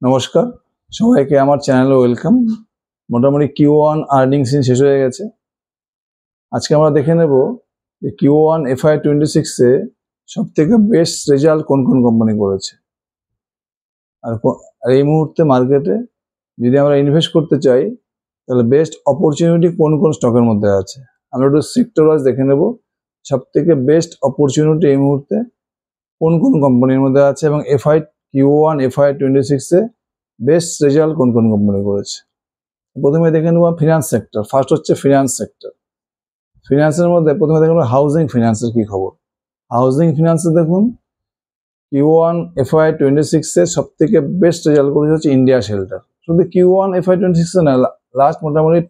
নমস্কার, সবাইকে আমার চ্যানেলে ওয়েলকাম। মোটামুটি Q1 আর্নিং সিন শেষ হয়ে গেছে। আজকে আমরা দেখে নেব যে Q1 FY26 এ সব থেকে বেস্ট রেজাল্ট কোন কোন কোম্পানি করেছে। আর এই মুহূর্তে মার্কেটে যদি আমরা ইনভেস্ট করতে চাই তাহলে বেস্ট অপরচুনিটি কোন কোন স্টকের মধ্যে আছে। আমরা একটু সেক্টর ওয়াইজ দেখে নেব সব থেকে বেস্ট অপরচুনিটি এই মুহূর্তে কোন কোন কোম্পানির মধ্যে আছে এবং Q1 FY26 এ বেস্ট রেজাল্ট কোন কোন কোম্পানি করেছে। প্রথমে দেখে নেব ফিনান্স সেক্টর। ফার্স্ট হচ্ছে ফিনান্স সেক্টর। ফিনান্সের মধ্যে প্রথমে দেখে নেব হাউজিং ফিনান্সের কি খবর। হাউজিং ফিনান্সে দেখুন Q1 FY26 এর সব থেকে বেস্ট রেজাল্ট করেছে হচ্ছে ইন্ডিয়া শেল্টার। শুধু Q1 FY26 এ না, লাস্ট মোটামুটি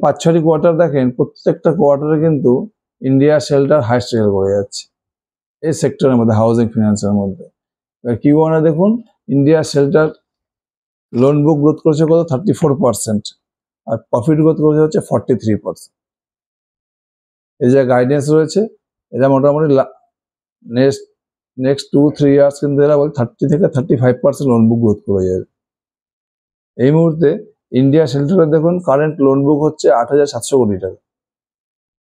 5-6টি কোয়ার্টার দেখেন, প্রত্যেকটা কোয়ার্টারে কিন্তু ইন্ডিয়া শেল্টার হাইস্ট রেজাল্ট করে যাচ্ছে এই সেক্টরের মধ্যে, হাউজিং ফিনান্সের মধ্যে। Q1 এ দেখুন ইন্ডিয়া শেল্টার লোন বুক গ্রোথ করেছে কত 34%, আর প্রফিট গ্রোথ করেছে হচ্ছে 43%। এই যে গাইডেন্স রয়েছে এটা মোটামুটি নেক্সট 2-3 ইয়ার্স কিন্তু এরা বলে 30 থেকে 35% লোন বুক গ্রোথ করে যাবে। এই মুহূর্তে ইন্ডিয়া শেল্টারে দেখুন কারেন্ট লোন বুক হচ্ছে 8,700 কোটি টাকা।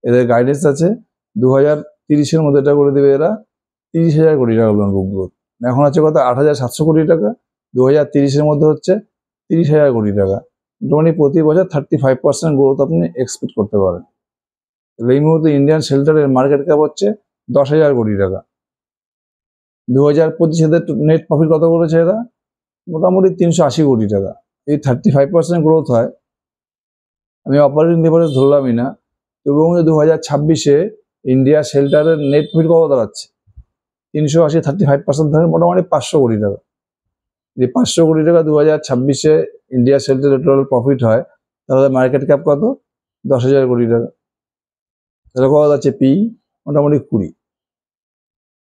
এদের গাইডেন্স আছে 2030-এর মধ্যে এটা করে দেবে এরা 30,000 কোটি টাকা লোন বুক গ্রোথ। এখন আছে কত 8,700 কোটি টাকা, 2030-এর মধ্যে হচ্ছে 30,000 কোটি টাকা। মোটামুটি প্রতি বছর 35% গ্রোথ আপনি এক্সপেক্ট করতে পারেন। এই মুহূর্তে ইন্ডিয়ান শেল্টারের মার্কেট ক্যাপ হচ্ছে 10,000 কোটি টাকা। 2025 নেট প্রফিট কত করেছে এরা? মোটামুটি 380 কোটি টাকা। এই 35% গ্রোথ হয়, আমি অপারেটিং লেভারেজ ধরলামই না, এবং 2026-এ ইন্ডিয়া শেল্টারের নেট প্রফিট কত দাঁড়াচ্ছে 380, 35% ধরে মোটামুটি 500 কোটি টাকা। যে 500 কোটি টাকা 2026-এ ইন্ডিয়া শেল্টারের টোটাল প্রফিট হয়, তাহলে মার্কেট ক্যাপ কত 10,000 কোটি টাকা। তাহলে কত যাচ্ছে পি মোটামুটি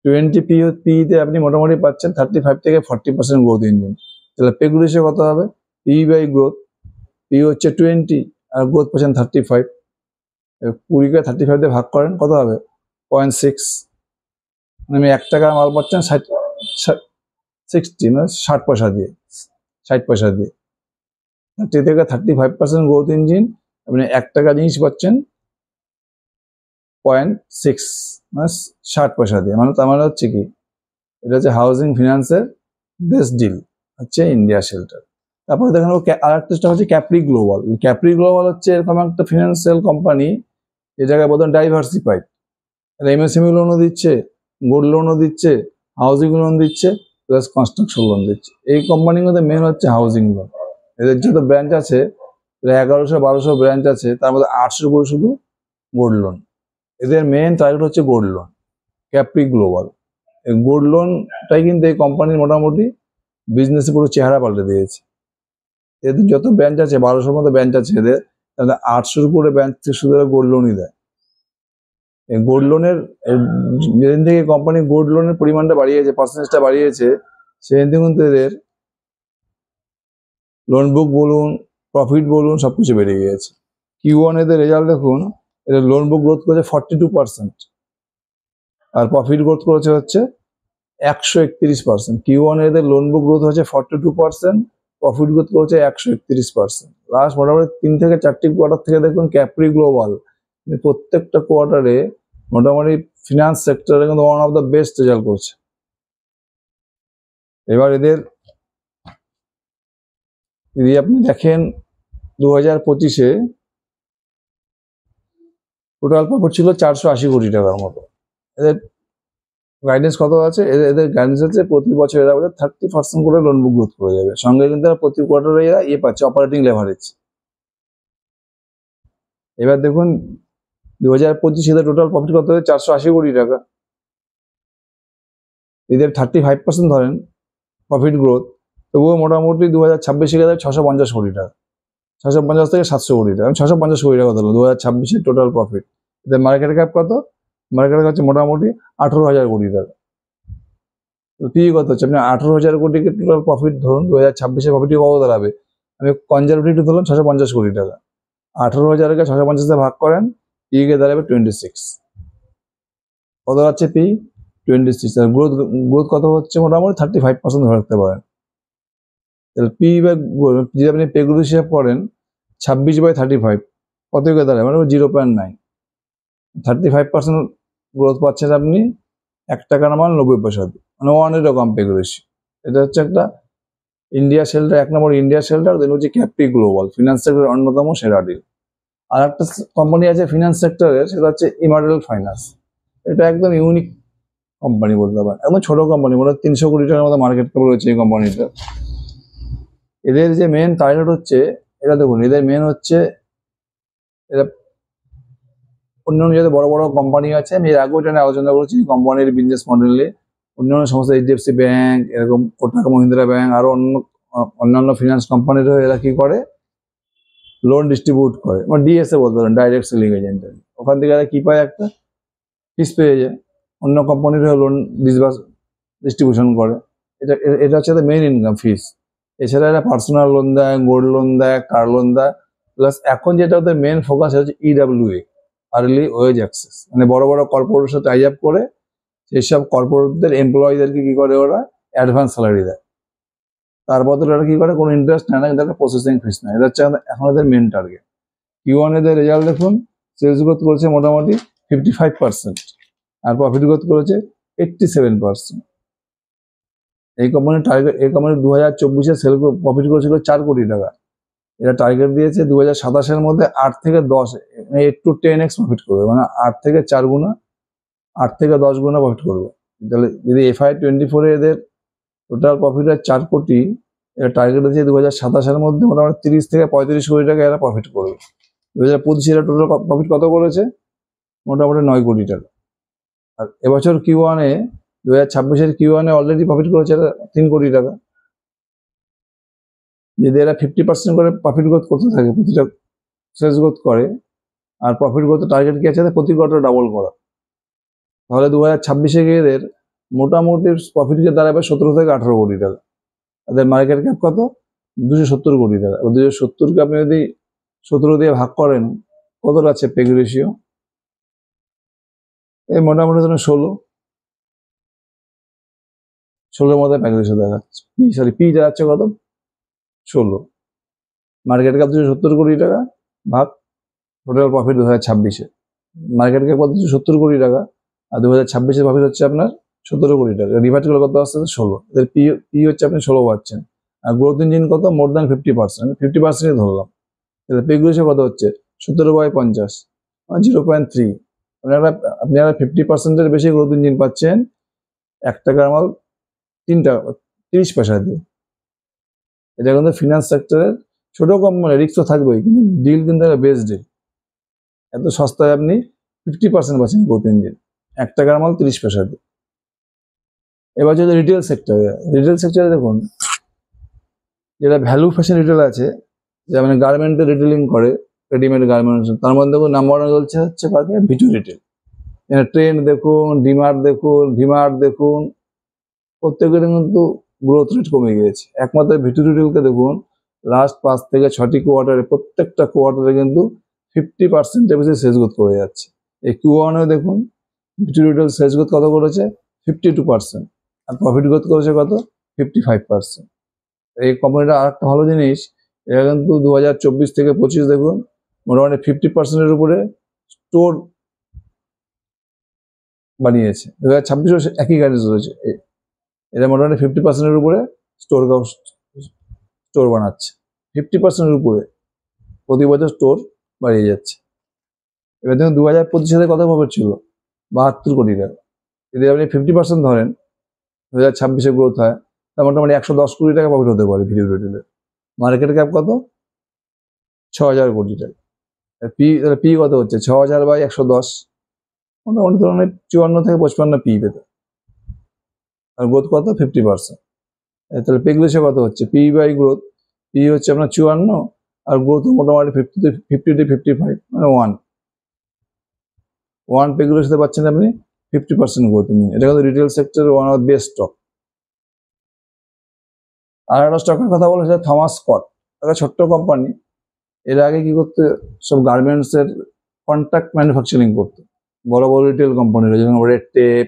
20 পিতে আপনি মোটামুটি পাচ্ছেন 35 থেকে 40% গ্রোথ ইঞ্জিন। তাহলে পেগুলো হিসেবে কত হবে? পি বাই গ্রোথ, পি হচ্ছে 20 আর গ্রোথ পাচ্ছেন 35। 20কে 35 দিয়ে ভাগ করেন কত হবে 0.6, মানে 1 টাকার মাল পাচ্ছেন 60 মানে 60 পয়সা দিয়ে, 60 পয়সা দিয়ে। 30 থেকে 35% গ্রোথ ইঞ্জিন, আপনি 1 টাকা জিনিস পাচ্ছেন 0.6 মানে 60 পয়সা দিয়ে। মানে তার মানে হচ্ছে কি, এটা হচ্ছে হাউজিং ফিনান্সের বেস্ট ডিল হচ্ছে ইন্ডিয়া শেল্টার। তারপরে দেখেন আরেকটা হচ্ছে ক্যাপ্রি গ্লোবাল। ক্যাপ্রি গ্লোবাল হচ্ছে এরকম একটা ফিনান্সিয়াল কোম্পানি যে জায়গায় বোধ ডাইভার্সিফাইড। এমএসএমই লোনও দিচ্ছে, গোল্ড লোনও দিচ্ছে, হাউজিং লোন দিচ্ছে, প্লাস কনস্ট্রাকশন লোন দিচ্ছে। এই কোম্পানির মধ্যে মেন হচ্ছে হাউজিং লোন। এদের যত ব্রাঞ্চ আছে 1100-1200 ব্রাঞ্চ আছে, তার মধ্যে 800 করে শুধু গোল্ড লোন। এদের মেন টার্গেট হচ্ছে গোল্ড লোন। ক্যাপ্রি গ্লোবাল এই গোল্ড লোনটাই কিন্তু এই কোম্পানির মোটামুটি বিজনেসে পুরো চেহারা পাল্টে দিয়েছে। এদের যত ব্রাঞ্চ আছে 1200-র মতো ব্রাঞ্চ আছে, এদের তাদের 800 করে ব্রাঞ্চ থেকে শুধু গোল্ড লোনই দেয়। এই গোল্ড লোনের যেদিন থেকে কোম্পানি গোল্ড লোনের পরিমাণটা বাড়িয়েছে, পার্সেন্টেজটা বাড়িয়েছে, সেদিন থেকে কিন্তু এদের লোন বুক বলুন, প্রফিট বলুন, সবকিছু বেড়ে গিয়েছে। Q1 এদের রেজাল্ট দেখুন, এদের লোন বুক গ্রোথ করেছে 42%, আর প্রফিট গ্রোথ করেছে হচ্ছে 131%। Q1 এদের লোন বুক গ্রোথ হচ্ছে 42%, প্রফিট গ্রোথ করেছে 131%। লাস্ট মোটামুটি 3 থেকে 4টি কোয়ার্টার থেকে দেখুন ক্যাপ্রি গ্লোবাল প্রত্যেকটা কোয়ার্টারে মোটামুটি ফিনান্স সেক্টরে কিন্তু one of the best result করছে। এবার এদের যদি আপনি দেখেন 2025-এ টোটাল প্রফিট ছিল 480 কোটি টাকার মতো। এদের গাইডেন্স কত আছে? এদের গাইডেন্স আছে প্রতি বছর এরা 30% করে লোন বুক গ্রোথ করে যাবে। সঙ্গে কিন্তু প্রতি কোয়ার্টারে এরা পাচ্ছে অপারেটিং লেভারেজ। এবার দেখুন 2025-এ টোটাল প্রফিট কত হয়েছে 480 কোটি টাকা। এদের 35% ধরেন প্রফিট গ্রোথ, তবুও মোটামুটি 2026-এ গেলে 650 কোটি টাকা, 650 থেকে 700 কোটি টাকা, 650 কোটি টাকা ধরলো 2026-এর টোটাল প্রফিট। এদের মার্কেট ক্যাপ কত? মার্কেট ক্যাপ হচ্ছে মোটামুটি 18,000 কোটি টাকা। তো পি কত হচ্ছে? আপনি 18,000 কোটিকে টোটাল প্রফিট ধরুন, 2026-এর প্রফিটটি কত দাঁড়াবে? আমি কনজারভেটিভ ধরলাম 650 কোটি টাকা। 18,000-কে 650-তে ভাগ করেন, পিকে দাঁড়াবে 26। কত যাচ্ছে পি? 26। আর গ্রোথ কত হচ্ছে? মোটামুটি 35% ধরে রাখতে পারেন। তাহলে পি বাই, যদি আপনি পেগুলো হিসাব করেন 26/35 কত হয়ে দাঁড়ায়, মানে 0.9, 35% গ্রোথ পাচ্ছেন আপনি 1 টাকার মাল 90 পয়সা দিয়ে, মানে 1-এরও কম পেগ রেশিও। এটা হচ্ছে একটা ইন্ডিয়া শেল্টার, 1 নম্বর ইন্ডিয়া শেল্টার, দেন হচ্ছে ক্যাপ্রি গ্লোবাল, ফিনান্স সেক্টরের অন্যতম সেরা ডিল। আর একটা কোম্পানি আছে ফিনান্স সেক্টরের, সেটা হচ্ছে ইমার্ডেল ফাইন্যান্স। এটা একদম ইউনিক কোম্পানি বলতে পারেন, একদম ছোট কোম্পানি, মনে হয় 300 কোটি টাকার মতো মার্কেট ক্যাপ রয়েছে এই কোম্পানিটা। এদের যে মেন টার্গেট হচ্ছে, এটা দেখুন, এদের মেন হচ্ছে, এরা অন্যান্য যাতে বড় বড় কোম্পানি আছে, আমি এর আগেও এটা নিয়ে আলোচনা করেছি কোম্পানির বিজনেস মডেলে। অন্যান্য সমস্ত এইচডিএফসি ব্যাংক, এরকম কোটাক মহিন্দ্রা ব্যাংক, আরো অন্যান্য ফিনান্স কোম্পানির এরা কি করে, লোন ডিস্ট্রিবিউট করে, মানে ডিএসএ বলতে পারেন, ডাইরেক্ট সেলিং এজেন্ট। ওখান থেকে এরা কি পায়, একটা ফিস পেয়ে যায়, অন্য কোম্পানির লোন ডিস্ট্রিবিউশন করে। এটা এটা হচ্ছে মেইন ইনকাম, ফিস। এছাড়া এরা পার্সোনাল লোন দেয়, গোল্ড লোন দেয়, কার লোন দেয়, প্লাস এখন যেটা ওদের মেন ফোকাস হচ্ছে ইডাব্লিউএ, আর্লি ওয়েজ অ্যাক্সেস, মানে বড় বড় কর্পোরেটের সাথে টাই আপ করে সেই সব কর্পোরেটদের এমপ্লয়ীদেরকে কি করে, ওরা অ্যাডভান্স স্যালারি দেয়, তার বদলে ওরা কি করে, কোনো ইন্টারেস্ট নেয় না, কিন্তু একটা প্রসেসিং ফিস নেয়। এটা হচ্ছে এখন এদের মেন টার্গেট। Q1 এদের রেজাল্ট দেখুন, সেলস গ্রোথ করেছে মোটামুটি 55%, আর প্রফিট গ্রোথ করেছে 87%। এই কোম্পানির টার্গেট, এই কোম্পানি 2024-এ সেল প্রফিট করেছিল 4 কোটি টাকা। এরা টার্গেট দিয়েছে 2027-এর মধ্যে 8 থেকে 10, 8 to 10x প্রফিট করবে, মানে 8 থেকে 4 গুণা, 8 থেকে 10 গুণা প্রফিট করবে। তাহলে যদি FY24-এ এদের টোটাল প্রফিট হয় 4 কোটি, এরা টার্গেট আছে 2027-এর মধ্যে মোটামুটি 30 থেকে 35 কোটি টাকা এরা প্রফিট করবে। 2025-এ এরা টোটাল প্রফিট কত করেছে, মোটামুটি 9 কোটি টাকা। আর এবছর Q1-এ, 2026-এর Q1-এ অলরেডি প্রফিট করেছে এরা 3 কোটি টাকা। যদি এরা 50% করে প্রফিট গ্রোথ করতে থাকে, প্রতিটা সেলস গ্রোথ করে, আর প্রফিট গ্রোথ টার্গেট কি আছে, প্রতি কোয়ার্টার ডাবল করা, তাহলে 2026-এ গিয়ে এদের মোটামুটি প্রফিট গিয়ে দাঁড়াবে 17 থেকে 18 কোটি টাকা। তাদের মার্কেট ক্যাপ কত, 270 কোটি টাকা। 270-কে আপনি যদি 17 দিয়ে ভাগ করেন, কত আছে পেগ রেশিও, এই মোটামুটি ধরুন 16 মধ্যে পেগ রেশিও দেখাচ্ছে। পি যাচ্ছে কত, 16। মার্কেট ক্যাপ 270 কোটি টাকা ভাগ টোটাল প্রফিট 2026-এ, মার্কেট ক্যাপ কত, 270 কোটি টাকা, আর 2026-এর প্রফিট হচ্ছে আপনার 17 কোটি টাকা। ডিভাইড করে কত আসছে, 16। এদের পি হচ্ছে আপনি 16 পাচ্ছেন। আর গ্রোথ ইঞ্জিন কত, মোর দ্যান 50%, 50%ই ধরলাম। তাহলে পেগ রেশিও কত হচ্ছে, 17/50, 0.3। আপনারা 50%-এর বেশি গ্রোথ ইঞ্জিন পাচ্ছেন 1 টাকার মাল 30 পয়সা দিয়ে। এটা কিন্তু ফিনান্স সেক্টরের ছোট কোম্পানি, রিস্ক তো থাকবেই, কিন্তু ডিল কিন্তু বেস্ট ডিল। এত সস্তায় আপনি 50% পাচ্ছেন গ্রোথ ইঞ্জিন, 1 টাকার মাল 30 পয়সা দিয়ে। এবার যদি রিটেল সেক্টরে দেখুন, যেটা ভ্যালু ফ্যাশন রিটেল আছে, যেমন গার্মেন্টের রিটেলিং করে, রেডিমেড গার্মেন্টস, তার মধ্যে দেখুন নাম্বার 1 চলছে পাকে ভিটু রিটেল। ট্রেন্ড দেখুন, ডিমার্ট দেখুন, ভিমার্ট দেখুন, প্রত্যেকের কিন্তু গ্রোথ রেট কমে গিয়েছে। একমাত্র ভিটু রিটেলকে দেখুন, লাস্ট 5 থেকে 6টি কোয়ার্টারে, প্রত্যেকটা কোয়ার্টারে কিন্তু 50%-এর বেশি সেলস গ্রোথ করে যাচ্ছে। এই Q1-এ দেখুন, ভিটু রিটেল সেলস গ্রোথ কত করেছে, 52%, আর প্রফিট গ্রোথ করেছে কত, 55%। এই কোম্পানিটা আর একটা ভালো জিনিস, এরা কিন্তু 2024 থেকে 25 দেখুন, মোটামুটি 50%-এর উপরে স্টোর বানিয়েছে। 2026-ও একই গাইডেন্স রয়েছে, এরা মোটামুটি 50%-এর উপরে স্টোর বানাচ্ছে, 50%-এর উপরে প্রতি বছর স্টোর বাড়িয়ে যাচ্ছে। এবার দেখুন 2025 সালে কত প্রফিট ছিল, 72 কোটি টাকা। যদি আপনি 50% ধরেন, 2026-এ গ্রোথ হয়, তা মোটামুটি 110 কোটি টাকা প্রফিট হতে পারে ভিডিও রিটেলের। মার্কেট ক্যাপ কত, 6000 কোটি টাকা। পি কত হচ্ছে, 6000/110, মোটামুটি ধরুন 54 থেকে 55 পি পেতে, আর গ্রোথ কত, 50%। তাহলে পেগ রেশিও কত হচ্ছে, পি বাই গ্রোথ, পি হচ্ছে আপনার 54, আর গ্রোথ মোটামুটি 50 to 55, মানে 1 পেগ রেশিওতে পাচ্ছেন আপনি 50% গ্রোথ নিয়ে। এটা কিন্তু retail sector one of best stock. আর একটা স্টকের কথা বলে, সেটা থমাস স্কট, একটা ছোট্ট কোম্পানি। এর আগে কি করতে, সব গার্মেন্টসের কন্ট্রাক্ট ম্যানুফ্যাকচারিং করতো, বড় বড় রিটেল কোম্পানি রয়েছে, যেমন Red Tape,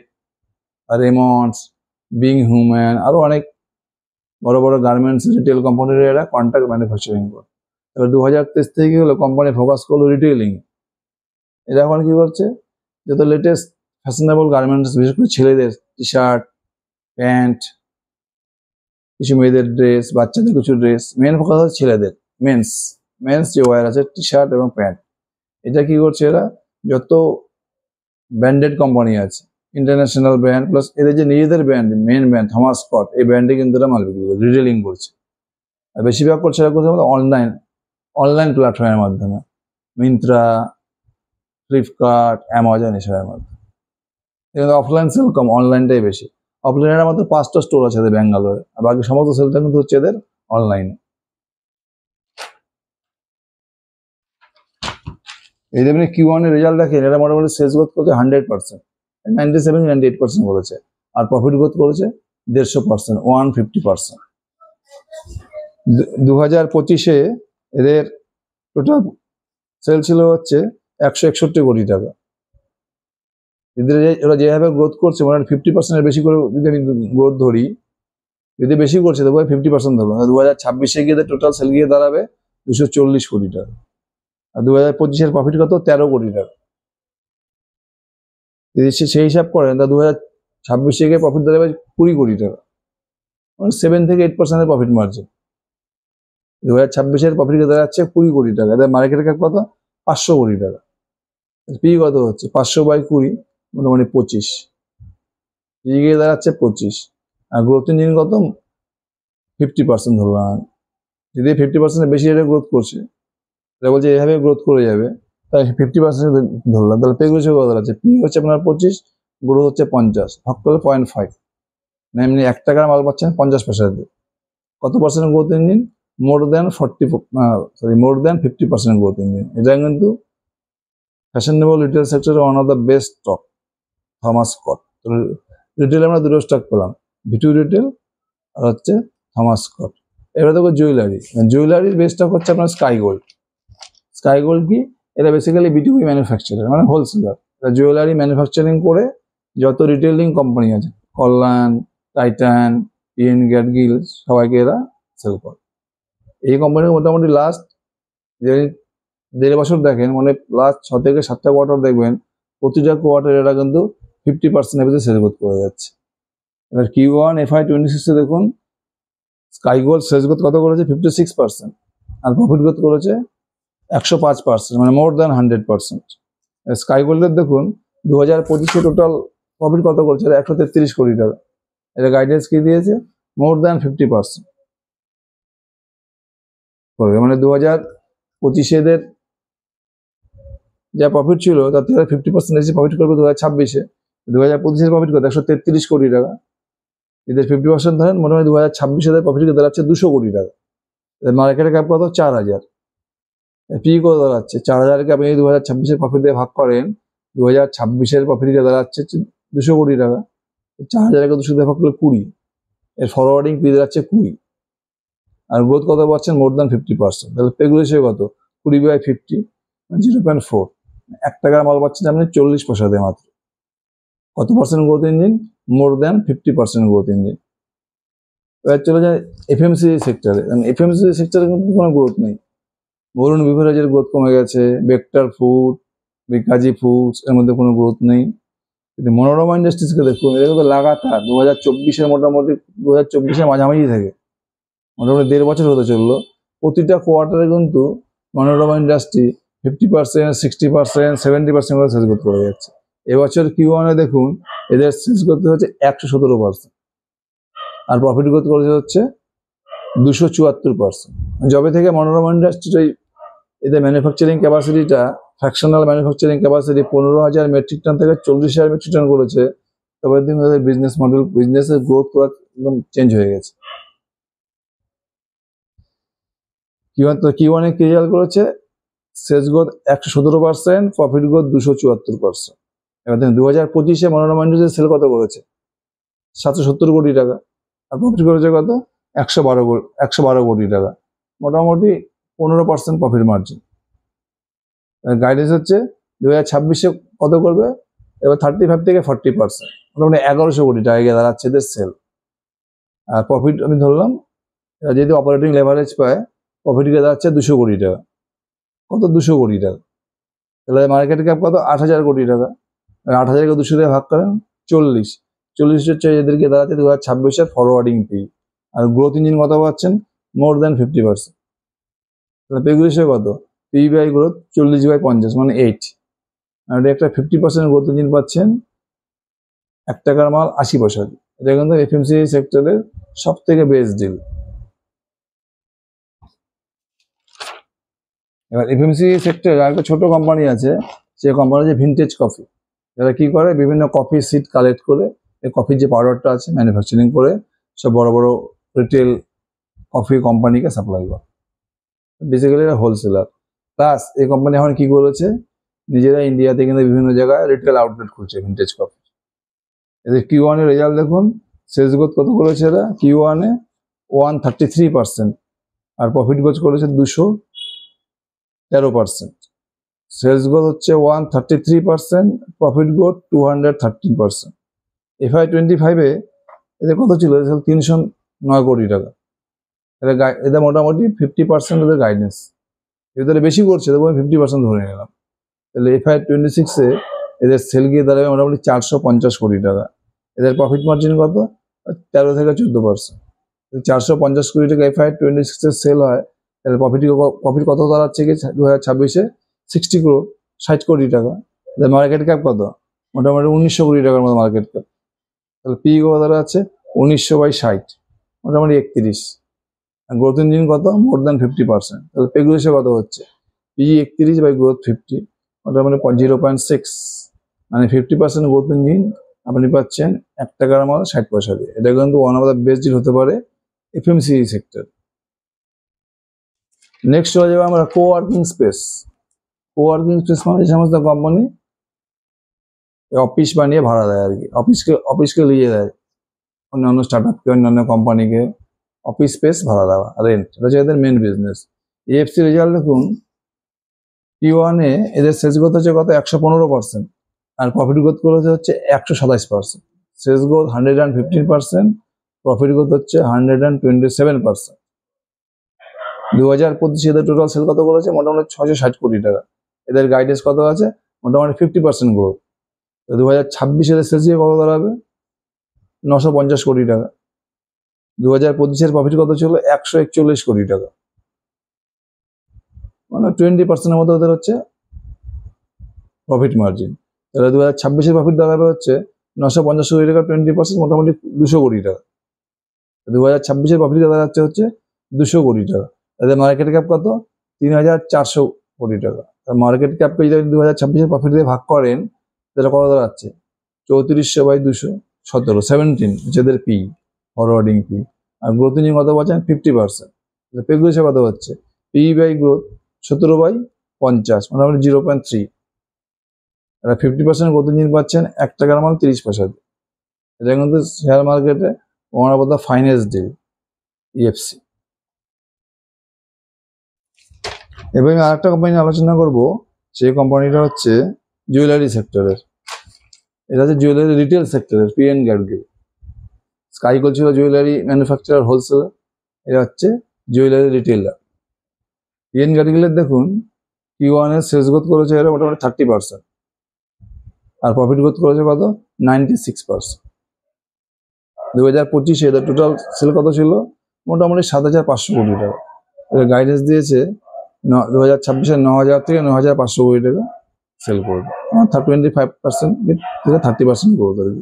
Raymonds, Being Human, আরো অনেক বড় বড় গার্মেন্টস রিটেল কোম্পানির এরা কন্ট্রাক্ট ম্যানুফ্যাকচারিং করে। এবার 2023 থেকে কি হলো, কোম্পানি ফোকাস করলো রিটেলিং। এরা এখন কি করছে, যত লেটেস্ট ফ্যাশনেবল গার্মেন্টস, বিশেষ করে ছেলেদের টি শার্ট, প্যান্ট, কিছু মেয়েদের ড্রেস, বাচ্চাদের কিছু ড্রেস, মেন ফোকাস হচ্ছে ছেলেদের মেন্স যে ওয়্যার আছে টি শার্ট এবং প্যান্ট। এটা কি করছে, এরা যত ব্র্যান্ডেড কোম্পানি আছে, ইন্টারন্যাশনাল ব্র্যান্ড প্লাস এদের যে নিজেদের brand, men brand Thomas Scott, এই ব্র্যান্ডে কিন্তু এরা মাল বিক্রি করে, রিটেলিং করছে। আর বেশিরভাগ করছে এরা করছে অনলাইন প্ল্যাটফর্মের মাধ্যমে, মিন্ত্রা, ফ্লিপকার্ট, অ্যামাজন এসবের মাধ্যমে। কিন্তু অফলাইন সেল কম, অনলাইনটাই বেশি। অফলাইনের আমাদের 5টা স্টোর আছে এদের ব্যাঙ্গালোরে, আর বাকি সমস্ত সেলটা কিন্তু হচ্ছে এদের অনলাইনে। এই যেমনি Q1 এর রেজাল্ট দেখেন, এটা মোটামুটি সেলস গ্রোথ করছে 100%, 97-98% বলেছে, আর প্রফিট গ্রোথ করেছে 150%, 150%। 2025-এ এদের টোটাল সেল ছিল হচ্ছে 161 কোটি টাকা। এরা যেভাবে গ্রোথ করছে, মোটামুটি 50% বেশি করে যদি আমি গ্রোথ ধরি, যদি বেশি করছে তবু 50% ধরলাম, 2026-এ গিয়ে টোটাল সেল গিয়ে দাঁড়াবে 240 কোটি টাকা। আর 2025-এর প্রফিট কত, 13 কোটি টাকা। যদি সেই হিসাব করেন তা 2026-এ গিয়ে প্রফিট দাঁড়াবে 20 কোটি টাকা, মানে 7-8% প্রফিট মার্জিন। 2026-এর প্রফিট দাঁড়াচ্ছে 20 কোটি টাকা, এদের মার্কেট ক্যাপ কত, 500 কোটি টাকা। পি কত হচ্ছে, 500/20, মোটামুটি 25, পি গিয়ে দাঁড়াচ্ছে 25। আর গ্রোথ ইঞ্জিন কত, 50% ধরলাম। যদি 50% বেশি রেটে গ্রোথ করছে, এটা বলছে এভাবে গ্রোথ করে যাবে, তাই 50% ধরলাম। তাহলে পে গ্রোথ কত দাঁড়াচ্ছে, পি হচ্ছে আপনার 25, গ্রোথ হচ্ছে 50, ভাগ করলে 0.5, মানে এমনি 1 টাকার মাল পাচ্ছেন 50 পয়সা দিয়ে। কত পার্সেন্ট গ্রোথ ইঞ্জিন, মোর দেন 50% গ্রোথ ইঞ্জিন। এটা কিন্তু ফ্যাশনেবল রিটেল সেক্টরে one of the best stock, Thomas Scott. Retail আমরা দুটো স্টক পেলাম, ভিটু রিটেল আর হচ্ছে থমাস স্কট। এবার দেখো জুয়েলারির বেস্ট স্টক হচ্ছে আপনার স্কাই গোল্ড কি, এটা বেসিক্যালি B2B ম্যানুফ্যাকচারার, মানে হোলসেলার। জুয়েলারি ম্যানুফ্যাকচারিং করে যত রিটেলিং কোম্পানি আছে, কল্যাণ, টাইটান, পিএন গ্যাডগিল, সবাইকে এরা সেল করে। এই কোম্পানির মোটামুটি লাস্ট 1.5 বছর দেখেন, মানে লাস্ট 6 থেকে 7টা কোয়ার্টার দেখবেন, প্রতিটা কোয়ার্টার এরা কিন্তু 50% এর সেল গ্রোথ করে যাচ্ছে। এবার Q1 FY26-এ দেখুন, স্কাই গোল্ড সেলস গ্রোথ কত করেছে, 56%, আর প্রফিট গ্রোথ করেছে 105%, মানে মোর দ্যান 100%। স্কাই গোল্ডের দেখুন 2025-এ টোটাল প্রফিট কত করেছে, 133 কোটি টাকা। এটা গাইডেন্স কি দিয়েছে, মোর দ্যান 50% করবে, মানে 2025-এ এদের যা প্রফিট ছিল তার থেকে 50% বেশি প্রফিট করবে 2026-এ। 2025-এর প্রফিট কত, 133 কোটি টাকা। এদের 50% ধরেন, মোটামুটি 2026-এর প্রফিট দাঁড়াচ্ছে 200 কোটি টাকা। মার্কেটের ক্যাপ কত, 4000। পি কত দাঁড়াচ্ছে, 4000-কে আপনি 2026-এর প্রফিট দিয়ে ভাগ করেন, 2026-এর প্রফিট দাঁড়াচ্ছে 200 কোটি টাকা। 4000-কে 200 দিয়ে ভাগ করলে 20, এর ফরওয়ার্ডিং পি দাঁড়াচ্ছে 20, আর গ্রোথ কত পাচ্ছেন, মোর দ্যান 50%। তাহলে পেগুলেছে কত, 20/50, 0.4। 1 টাকার মাল পাচ্ছেন আপনি 40 পয়সা দিয়ে মাত্র। কত percent growth engine, more than 50% growth engine. এবার চলে যায় এফএমসিজি সেক্টরে। এফএমসিজি সেক্টরে কিন্তু কোনো গ্রোথ নেই। বরুণ বিভারেজের গ্রোথ কমে গেছে, বেক্টর ফুড, বিকাজি ফুডস, এর মধ্যে কোনো গ্রোথ নেই। কিন্তু মনোরমা ইন্ডাস্ট্রিজকে দেখুন, এটা কিন্তু লাগাতার 2024-এর মোটামুটি 2024-এর মাঝামাঝি থেকে মোটামুটি 1.5 বছর হতে চললো, প্রতিটা কোয়ার্টারে কিন্তু মনোরমা ইন্ডাস্ট্রি 50%, 60%, 70% করে সেলস গ্রোথ করে যাচ্ছে। এবছর Q1-এ দেখুন এদের সেলস গ্রোথ হচ্ছে 117%, আর প্রফিট গ্রোথ করেছে হচ্ছে 274%। যবে থেকে মনোরমা ইন্ডাস্ট্রি এদের ম্যানুফ্যাকচারিং ক্যাপাসিটিটা, fractional manufacturing capacity 15,000 metric ton থেকে 40,000 মেট্রিক টন করেছে, তবে দিন তাদের বিজনেস মডেল, বিজনেসের গ্রোথ করা একদম চেঞ্জ হয়ে গেছে। Q1-এ কি রেজাল্ট করেছে, সেলস গ্রোথ 117%, প্রফিট গ্রোথ 274%। এবার দেখুন 2025-এ মনোরমা ইন্ডাস্ট্রি সেল কত করেছে, 770 কোটি টাকা, আর প্রফিট করেছে কত, 112 কোটি টাকা, মোটামুটি 15% প্রফিট মার্জিন। গাইডেন্স হচ্ছে 2026-এ কত করবে, এবার 35 থেকে 40%, মোটামুটি 1100 কোটি টাকা গিয়ে দাঁড়াচ্ছে এদের সেল। আর প্রফিট আমি ধরলাম এরা যদি অপারেটিং লেভারেজ পায়, প্রফিট গিয়ে দাঁড়াচ্ছে 200 কোটি টাকা। কত? 200 কোটি টাকা। তাহলে মার্কেট ক্যাপ কত? 8,000 কোটি টাকা। 8,000কে 200 দিয়ে ভাগ করেন 40। 40 হচ্ছে এদেরকে দাঁড়াচ্ছে 2026-এর ফরওয়ার্ডিং পি। আর গ্রোথ ইঞ্জিন কত পাচ্ছেন? More than 50%। তাহলে পে রেশিও কত? পি বাই গ্রোথ 40/50 মানে 8। আর একটা 50% গ্রোথ ইঞ্জিন পাচ্ছেন 1 টাকার মাল 80 পয়সা দিয়ে। এটা কিন্তু এফএমসিজি সেক্টরের সব থেকে বেস্ট ডিল। এবার এফএমসিজি সেক্টরে আরেকটা ছোট কোম্পানি আছে, সেই কোম্পানি হচ্ছে ভিনটেজ কফি। যারা কি করে, বিভিন্ন কফি সিড কালেক্ট করে এই কফির যে পাউডারটা আছে ম্যানুফ্যাকচারিং করে সব বড় বড় রিটেল কফি কোম্পানিকে সাপ্লাই করে। বেসিক্যালি এরা হোলসেলার। প্লাস এই কোম্পানি এখন কি করেছে, নিজেরা ইন্ডিয়াতে কিন্তু বিভিন্ন জায়গায় রিটেল আউটলেট খুলছে ভিনটেজ কফি। এদের Q1 এর রেজাল্ট দেখুন, সেলস গ্রোথ কত করেছে এরা Q1 এ? 133%। আর প্রফিট গ্রোথ করেছে 213%। সেলস গ্রোথ হচ্ছে 133%, প্রফিট গ্রোথ 213%। FY25-এ এদের কত ছিল? 309 কোটি টাকা। এদের মোটামুটি 50% এদের গাইডেন্স। এদের বেশি করছে, তবু আমি 50% ধরে নিলাম। তাহলে FY26-এ এদের সেল গিয়ে দাঁড়াবে মোটামুটি 450 কোটি টাকা। এদের প্রফিট মার্জিন কত? 13 থেকে 14%। 450 কোটি টাকা FY26-এ সেল হয়, তাহলে প্রফিট কত দাঁড়াচ্ছে কি 2026-এ? 60 crore, 60 কোটি টাকা। মার্কেট ক্যাপ কত? মোটামুটি 1900 কোটি টাকার মতো মার্কেট ক্যাপ। তাহলে পি কত দাঁড়াচ্ছে? 1900/60, মোটামুটি 31। আর গ্রোথ ইঞ্জিন কত? More than 50%। তাহলে পে রেশিও কত হচ্ছে? পি 31/গ্রোথ 50, মোটামুটি 0.6। মানে 50% গ্রোথ ইঞ্জিন আপনি পাচ্ছেন 1 টাকার মাল 60 পয়সা দিয়ে। এটা কিন্তু one of the best deal হতে পারে এফএমসিজি সেক্টর। নেক্সট চলে যাবো আমরা কোওয়ার্কিং স্পেস। কোওয়ার্কিং স্পেস মানে যে সমস্ত কোম্পানি অফিস বানিয়ে ভাড়া দেয় আর কি, অফিসকে নিয়ে দেয় অন্যান্য স্টার্টআপকে, অন্যান্য কোম্পানিকে অফিস স্পেস ভাড়া দেওয়া, রেন্ট। এটা হচ্ছে এদের মেন বিজনেস। এএফসি রেজাল্ট দেখুন, Q1 এ এদের সেলস গ্রোথ হচ্ছে কত? 115%। আর প্রফিট গ্রোথ করেছে হচ্ছে 127%। সেলস গ্রোথ 115%, প্রফিট গ্রোথ হচ্ছে 127%। 2025 এদের টোটাল সেল কত করেছে? মোটামুটি 660 কোটি টাকা। এদের গাইডেন্স কত আছে? মোটামুটি 50% গ্রোথ। 2026 এদের সেলস কত দাঁড়াবে? 950 কোটি টাকা। 2025-এর প্রফিট কত ছিল? 141 কোটি টাকা। মানে 20%-এর মতো ওদের হচ্ছে প্রফিট মার্জিন। তাহলে 2026-এর প্রফিট দাঁড়াবে হচ্ছে 950 কোটি টাকা, 20%, মোটামুটি 200 কোটি টাকা। 2026-এর প্রফিট দাঁড়াচ্ছে হচ্ছে 200 কোটি টাকা। তাদের মার্কেট ক্যাপ কত? 3,400 কোটি টাকা। তার মার্কেট ক্যাপকে যদি 2026-এর প্রফিট দিয়ে ভাগ করেন, তাহলে কত দাঁড়াচ্ছে? 3400/200, 17 যেদের পি, ফরওয়ার্ডিং পি। আর গ্রোথ ইঞ্জিন কত পাচ্ছেন? 50%। পে রেশিও কত হচ্ছে? পি বাই গ্রোথ 17/50, মোটামুটি 0.3। 50% গ্রোথ ইঞ্জিন পাচ্ছেন 1 টাকার মাল 30 পয়সা দিয়ে। এটা কিন্তু শেয়ার মার্কেটে one of the finest deal EFC. এবং আরেকটা কোম্পানি আলোচনা করব, সেই কোম্পানিটা হচ্ছে জুয়েলারি সেক্টরের। এটা হচ্ছে জুয়েলারি রিটেল সেক্টরের পিএন গ্যাডগিল। স্কাইকো ছিল জুয়েলারি ম্যানুফ্যাকচারার হোলসেলার, এটা হচ্ছে জুয়েলারি রিটেলার। পিএন গ্যাডগিলের দেখুন Q1 এর সেলস গ্রোথ করেছে এরা মোটামুটি 30%। আর প্রফিট গ্রোথ করেছে কত? 96%। 2025-এ এদের টোটাল সেল কত ছিল? মোটামুটি 7,500 কোটি টাকা। এদের গাইডেন্স দিয়েছে 2026-এ 9,000 থেকে 9,500 কোটি টাকা সেল করবে, 25% থেকে 30% গ্রোথ আর কি।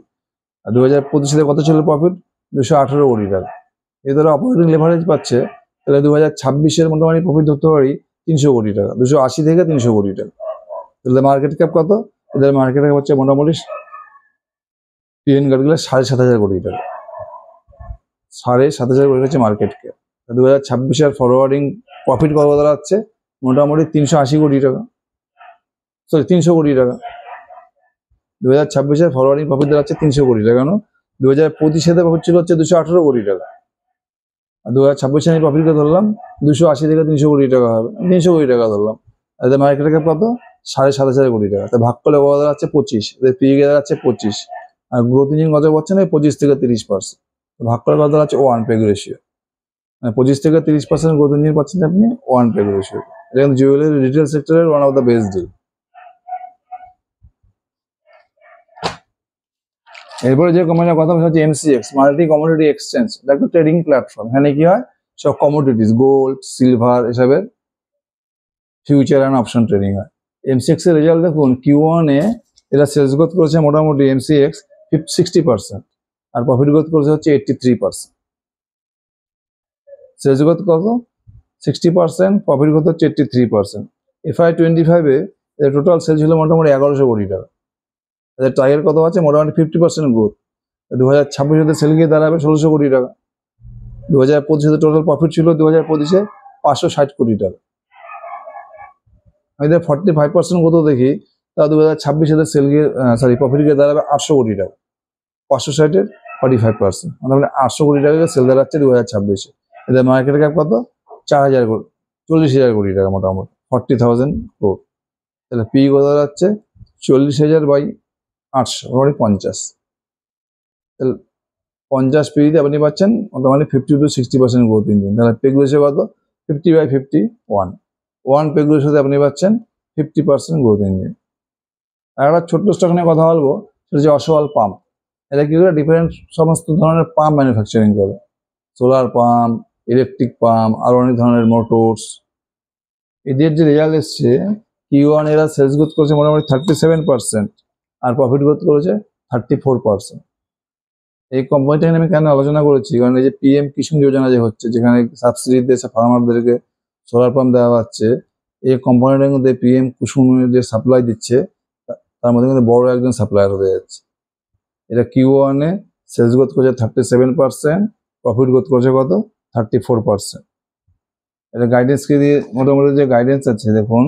আর 2025-এ কত ছিল প্রফিট? 218 কোটি টাকা। এদের অপারেটিং লেভারেজ পাচ্ছে, তাহলে 2026-এর মোটামুটি প্রফিট ধরতে পারি 300 কোটি টাকা, 280 থেকে 300 কোটি টাকা। তাহলে মার্কেট ক্যাপ কত? এদের মার্কেট ক্যাপ হচ্ছে মোটামুটি পিএন গ্যাডগিলের 7,500 কোটি টাকা। 7,500 কোটি হচ্ছে মার্কেট ক্যাপ। 2026-এর ফরওয়ার্ডিং প্রফিট কত দাঁড়াচ্ছে? মোটামুটি 380 কোটি টাকা, সরি 300 কোটি টাকা। 2026-এর ফরওয়ার্ডিং প্রফিট দাঁড়াচ্ছে 300 কোটি টাকা। কেন? 2025-এ প্রফিট ছিল হচ্ছে 218 কোটি টাকা। আর 2026-এ আমি প্রফিটকে ধরলাম 280 থেকে 300 কোটি টাকা হবে, 300 কোটি টাকা ধরলাম। এদের মার্কেট ক্যাপ কত? 7,500 কোটি টাকা। তা ভাগ করলে কত দাঁড়াচ্ছে? 25। এদের পি দাঁড়াচ্ছে 25। আর গ্রোথ ইঞ্জিন কত পাচ্ছে না? 25 থেকে 30%। ভাগ করে কত দাঁড়াচ্ছে? 1 পে রেশিও। মানে 25 থেকে 30% গ্রোথ ইঞ্জিন পাচ্ছেন আপনি ওয়ান পেগ রেশিও। এটা কিন্তু জুয়েলারি রিটেল সেক্টরের one of the best deal. এরপরে যে কোম্পানির কথা বলছি হচ্ছে এমসিএক্স, মাল্টি কমোডিটি এক্সচেঞ্জ। এটা একটা ট্রেডিং প্ল্যাটফর্ম। এখানে কি হয়, সব কমোডিটিস, গোল্ড, সিলভার এসবের ফিউচার অ্যান্ড অপশন ট্রেডিং হয়। এমসিএক্স এর রেজাল্ট দেখুন, Q1 এ এরা সেলস গ্রোথ করেছে মোটামুটি এমসিএক্স 60%, আর প্রফিট গ্রোথ করেছে হচ্ছে 83%। সেলস গ্রোথ কত? 60%, প্রফিট গ্রোথ হচ্ছে 83%। FY25 এ এদের টোটাল সেলস ছিল মোটামুটি 1100 কোটি টাকা। এদের টার্গেট কত আছে? মোটামুটি 50% গ্রোথ। 2026 সেল গিয়ে দাঁড়াবে 1600 কোটি টাকা। 2025 টোটাল প্রফিট ছিল 2025 560 কোটি টাকা। আমি 45% গ্রোথ দেখি, তা 2026 সেল গিয়ে প্রফিট গিয়ে দাঁড়াবে 800 কোটি টাকা। 560 45%, মানে 800 কোটি টাকা সেল দাঁড়াচ্ছে 2026। এদের মার্কেট ক্যাপ কত? 4000 কোটি, 40,000 কোটি টাকা, মোটামুটি 40,000 ক্রোড। তাহলে পি কত দাঁড়াচ্ছে? 40,000/800, মোটামুটি 50। তাহলে 50 পিতে আপনি পাচ্ছেন মোটামুটি 50 to 60% গ্রোথ ইঞ্জিন। তাহলে পেগ রেশিও কত? 50/51। ওয়ান পেগ রেশিওতে আপনি পাচ্ছেন 50% গ্রোথ ইঞ্জিন। আর একটা ছোট্ট স্টক নিয়ে কথা বলবো, সেটা হচ্ছে অসওয়াল পাম্প। এটা কি করে? ডিফারেন্ট সমস্ত ধরনের পাম্প ম্যানুফ্যাকচারিং করে, সোলার পাম্প, ইলেকট্রিক পাম্প, আর অনেক ধরনের মোটরস। এদের যে রেজাল্ট এসছে, Q1 এরা সেলস গ্রোথ করেছে মোটামুটি 37%, আর প্রফিট গ্রোথ করেছে 34%। এই কোম্পানিটা আমি কেন আলোচনা করেছি, কারণ এই যে PM কিষাণ যোজনা যে হচ্ছে, যেখানে সাবসিডি দিয়েছে ফার্মারদেরকে সোলার পাম্প দেওয়া হচ্ছে, এই কোম্পানিটার মধ্যে PM কুসুমের যে সাপ্লাই দিচ্ছে, তার মধ্যে কিন্তু বড় একজন সাপ্লায়ার হতে যাচ্ছে। এটা Q1 এ সেলস গ্রোথ করেছে 37%, প্রফিট গ্রোথ করেছে কত? 34%। এটা গাইডেন্স কি দিয়ে, মোটামুটি যে গাইডেন্স আছে দেখুন,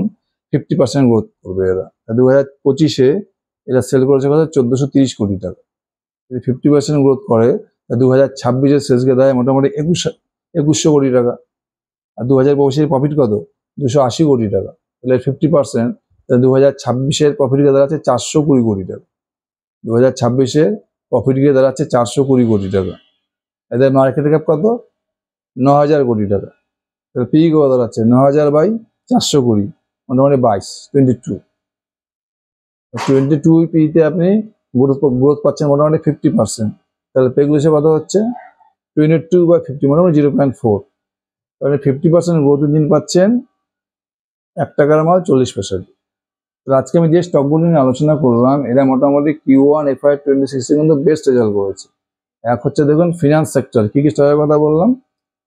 50% গ্রোথ করবে এরা। 2025 এরা সেল করেছে কত? 1430 কোটি টাকা। যদি 50% গ্রোথ করে, 2026 সেলসকে দেয় মোটামুটি 2100 কোটি টাকা। আর 2025 প্রফিট কত? 280 কোটি টাকা। তাহলে 50%, 2026 প্রফিট গিয়ে দাঁড়াচ্ছে 420 কোটি টাকা। 2026 প্রফিট গিয়ে দাঁড়াচ্ছে 420 কোটি টাকা। এদের মার্কেট ক্যাপ কত? 9000 কোটি টাকা। তাহলে পি কত দাঁড়াচ্ছে? 9000/420, মোটামুটি 22 পিতে আপনি গ্রোথ পাচ্ছেন মোটামুটি 50%। তাহলে পেগ রেশিও কত হচ্ছে? 22/50, মোটামুটি 0.4। তাহলে 50% গ্রোথ ইঞ্জিন পাচ্ছেন, 1 টাকার মাল 40 পয়সা। তাহলে আজকে আমি যে স্টকগুলো নিয়ে আলোচনা করলাম, এরা মোটামুটি Q1 FY26 কিন্তু বেস্ট রেজাল্ট করেছে। এক হচ্ছে দেখুন ফিনান্স সেক্টর, কি কি স্টকের কথা বললাম?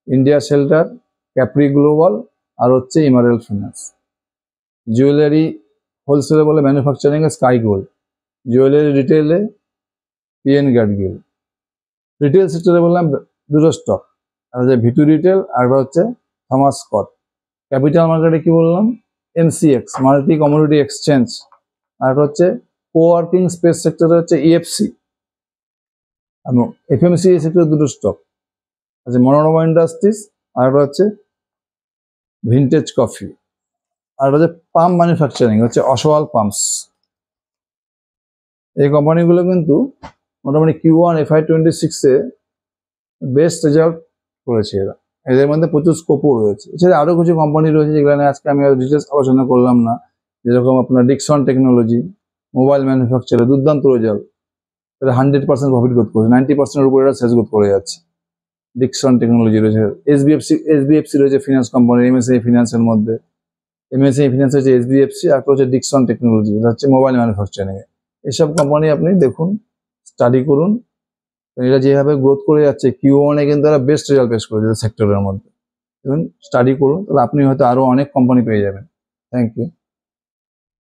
ইন্ডিয়া শেল্টার, ক্যাপ্রি গ্লোবাল, আর হচ্ছে ইমারেল ফিনান্স। জুয়েলারি হোলসেলে বলে ম্যানুফ্যাকচারিং এ স্কাই গোল্ড। জুয়েলারি রিটেলে PN গ্যাডগিল। রিটেল সেক্টরে বললাম দুটো স্টক, আর হচ্ছে V2 রিটেল, আর হচ্ছে থমাস স্কট। ক্যাপিটাল মার্কেটে কি বললাম? MCX, মাল্টি কমোডিটি এক্সচেঞ্জ, আর হচ্ছে কোওয়ার্কিং স্পেস সেক্টরে হচ্ছে EFC। এবং FMCG সেক্টরে দুটো স্টক আছে, মনোরমা ইন্ডাস্ট্রিজ, আর হচ্ছে ভিনটেজ কফি, আর হচ্ছে পাম্প ম্যানুফ্যাকচারিং হচ্ছে অসওয়াল পাম্পস। এই কোম্পানিগুলো কিন্তু মোটামুটি Q1 FY26 বেস্ট রেজাল্ট করেছে এরা। এদের মধ্যে প্রচুর স্কোপও রয়েছে। এছাড়া আরও কিছু কোম্পানি রয়েছে যেগুলো নিয়ে আজকে আমি ডিটেলস আলোচনা করলাম না, যেরকম আপনার ডিকসন টেকনোলজি, মোবাইল ম্যানুফ্যাকচারে দুর্দান্ত রেজাল্ট। এরা 100% প্রফিট গ্রোথ করেছে, 90% উপরে এরা সেলস গ্রোথ করে যাচ্ছে। ডিকসন টেকনোলজি রয়েছে, SBFC রয়েছে ফিনান্স কোম্পানি, MSI ফিনান্সের মধ্যে। MSI ফিনান্স হচ্ছে SBFC, আর হচ্ছে ডিকসন টেকনোলজি, এটা হচ্ছে মোবাইল ম্যানুফ্যাকচারিং। এসব কোম্পানি আপনি দেখুন, স্টাডি করুন, এরা যেভাবে গ্রোথ করে যাচ্ছে Q1 কিন্তু তারা বেস্ট রেজাল্ট পেশ করেছে সেক্টরের মধ্যে। স্টাডি করুন, তাহলে আপনি হয়তো আরো অনেক কোম্পানি পেয়ে যাবেন। Thank you.